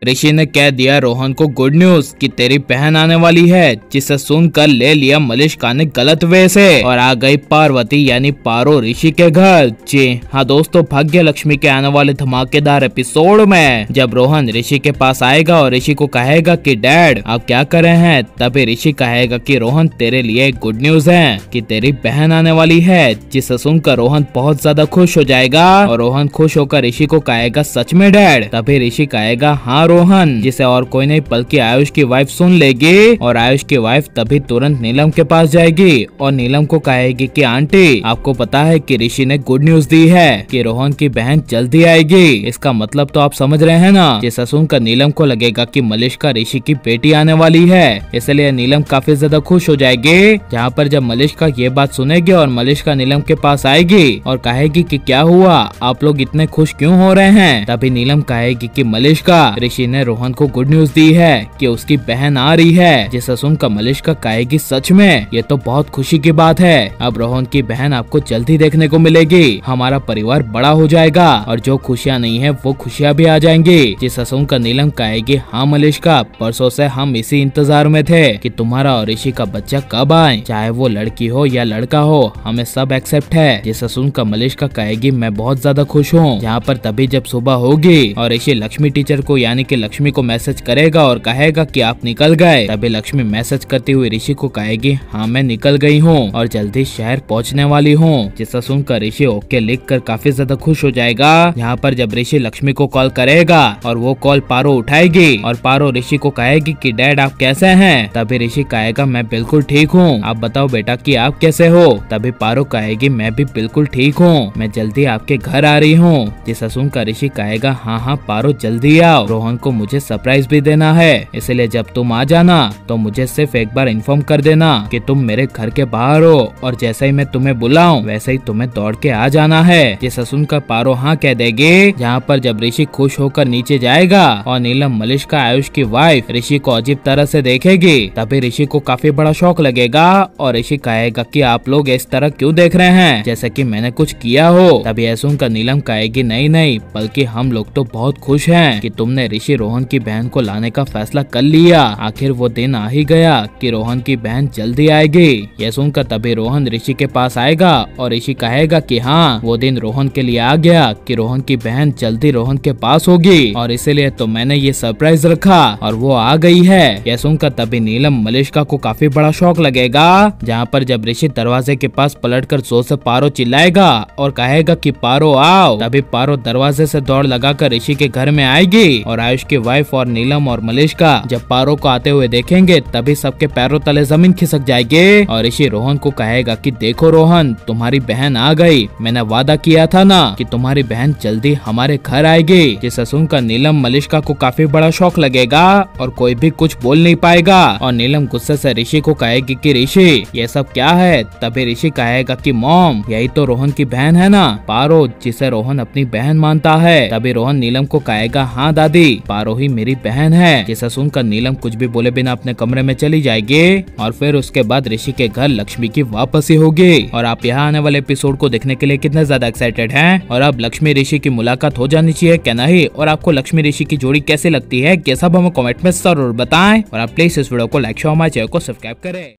ऋषि ने कह दिया रोहन को गुड न्यूज कि तेरी बहन आने वाली है, जिसे सुनकर ले लिया मलिष्का ने गलत वे से और आ गई पार्वती यानी पारो ऋषि के घर। जी हाँ दोस्तों, भाग्य लक्ष्मी के आने वाले धमाकेदार एपिसोड में जब रोहन ऋषि के पास आएगा और ऋषि को कहेगा कि डैड आप क्या कर रहे हैं, तभी ऋषि कहेगा कि रोहन तेरे लिए गुड न्यूज है कि तेरी बहन आने वाली है, जिसे सुनकर रोहन बहुत ज्यादा खुश हो जाएगा और रोहन खुश होकर ऋषि को कहेगा सच में डैड, तभी ऋषि कहेगा हाँ रोहन, जिसे और कोई नहीं बल्कि आयुष की वाइफ सुन लेगी और आयुष की वाइफ तभी तुरंत नीलम के पास जाएगी और नीलम को कहेगी कि आंटी आपको पता है कि ऋषि ने गुड न्यूज दी है कि रोहन की बहन जल्दी आएगी। इसका मतलब तो आप समझ रहे हैं ना। जिसे सुनकर नीलम को लगेगा कि मलिष्का ऋषि की बेटी आने वाली है, इसलिए नीलम काफी ज्यादा खुश हो जाएगी। जहाँ पर जब मलिष्का ये बात सुनेगी और मलिष्का नीलम के पास आएगी और कहेगी कि क्या हुआ, आप लोग इतने खुश क्यों हो रहे हैं, तभी नीलम कहेगी कि मलिष्का ऋषि ने रोहन को गुड न्यूज दी है कि उसकी बहन आ रही है। जिसे सुनकर मलिष्का कहेगी सच में ये तो बहुत खुशी की बात है, अब रोहन की बहन आपको जल्दी देखने को मिलेगी, हमारा परिवार बड़ा हो जाएगा और जो खुशियाँ नहीं है वो खुशियाँ भी आ जाएंगी। जिसे सुनकर नीलम कहेगी हाँ मलिष्का, परसों से हम इसी इंतजार में थे कि तुम्हारा और ऋषि का बच्चा कब आए, चाहे वो लड़की हो या लड़का हो, हमें सब एक्सेप्ट है। जिसे सुनकर मलिष्का कहेगी मैं बहुत ज्यादा खुश हूँ। यहाँ पर तभी जब सुबह होगी और ऋषि लक्ष्मी टीचर को यानी कि लक्ष्मी को मैसेज करेगा और कहेगा कि आप निकल गए, तभी लक्ष्मी मैसेज करती हुई ऋषि को कहेगी हाँ मैं निकल गई हूँ और जल्दी शहर पहुँचने वाली हूँ। जिसे सुनकर ऋषि ओके लिखकर काफी ज्यादा खुश हो जाएगा। यहाँ पर जब ऋषि लक्ष्मी को कॉल करेगा और वो कॉल पारो उठाएगी और पारो ऋषि को कहेगी कि डैड आप कैसे हैं, तभी ऋषि कहेगा मैं बिल्कुल ठीक हूँ, आप बताओ बेटा कि आप कैसे हो, तभी पारो कहेगी मैं भी बिल्कुल ठीक हूँ, मैं जल्दी आपके घर आ रही हूँ। जिसे सुनकर ऋषि कहेगा हाँ हाँ पारो जल्दी आओ, रोहन को मुझे सरप्राइज भी देना है, इसलिए जब तुम आ जाना तो मुझे सिर्फ एक बार इन्फॉर्म कर देना कि तुम मेरे घर के बाहर हो और जैसे ही मैं तुम्हें बुलाऊं वैसे ही तुम्हें दौड़ के आ जाना है। जिसे सुनकर पारो हाँ कह देगी। जहाँ पर जब ऋषि खुश होकर नीचे जाएगा और नीलम मलिष्का आयुष की वाइफ ऋषि को अजीब तरह से देखेगी, तभी ऋषि को काफी बड़ा शौक लगेगा और ऋषि कहेगा कि आप लोग इस तरह क्यों देख रहे हैं जैसे कि मैंने कुछ किया हो। तभी ऐसा सुनकर नीलम कहेगी नहीं नहीं, बल्कि हम लोग तो बहुत खुश हैं कि तुमने ऋषि रोहन की बहन को लाने का फैसला कर लिया, आखिर वो दिन आ ही गया कि रोहन की बहन जल्दी आएगी। यह सुनकर तभी रोहन ऋषि के पास आएगा और ऋषि कहेगा कि हाँ वो दिन रोहन के लिए आ गया कि रोहन की बहन जल्दी रोहन के पास होगी और इसीलिए तो मैंने ये सरप्राइज रखा और वो आ गई है। यह सुनकर तभी नीलम मलिष्का को काफी बड़ा शौक लगेगा। जहाँ पर जब ऋषि दरवाजे के पास पलटकर जोर से पारो चिल्लाएगा और कहेगा कि पारो आओ, तभी पारो दरवाजे से दौड़ लगाकर ऋषि के घर में आएगी और आयुष की वाइफ और नीलम और मलिष्का जब पारो को आते हुए देखेंगे तभी सबके पैरों तले जमीन खिसक जाएगी और ऋषि रोहन को कहेगा कि देखो रोहन तुम्हारी बहन आ गई, मैंने वादा किया था ना कि तुम्हारी बहन जल्दी हमारे घर आएगी। जिसे सुनकर नीलम मलिष्का को काफी बड़ा शौक लगेगा और कोई भी कुछ बोल नहीं पाएगा और नीलम गुस्से से ऋषि को कहेगी कि ऋषि ये सब क्या है, तभी ऋषि कहेगा कि मॉम यही तो रोहन की बहन है ना पारो, जिसे रोहन अपनी बहन मानता है। तभी रोहन नीलम को कहेगा हाँ दादी पारो ही मेरी बहन है। जिसे सुनकर नीलम कुछ भी बोले बिना अपने कमरे में चली जाएगी और फिर उसके बाद ऋषि के घर लक्ष्मी की वापसी होगी। और आप यहाँ आने वाले एपिसोड को देखने के लिए कितने ज्यादा एक्साइटेड हैं और अब लक्ष्मी ऋषि की मुलाकात हो जानी चाहिए क्या नहीं, और आपको लक्ष्मी ऋषि की जोड़ी कैसी लगती है ये सब हमें कमेंट में जरूर बताएं और आप प्लीज इस वीडियो को लाइक शेयर हमारे चैनल को सब्सक्राइब करें।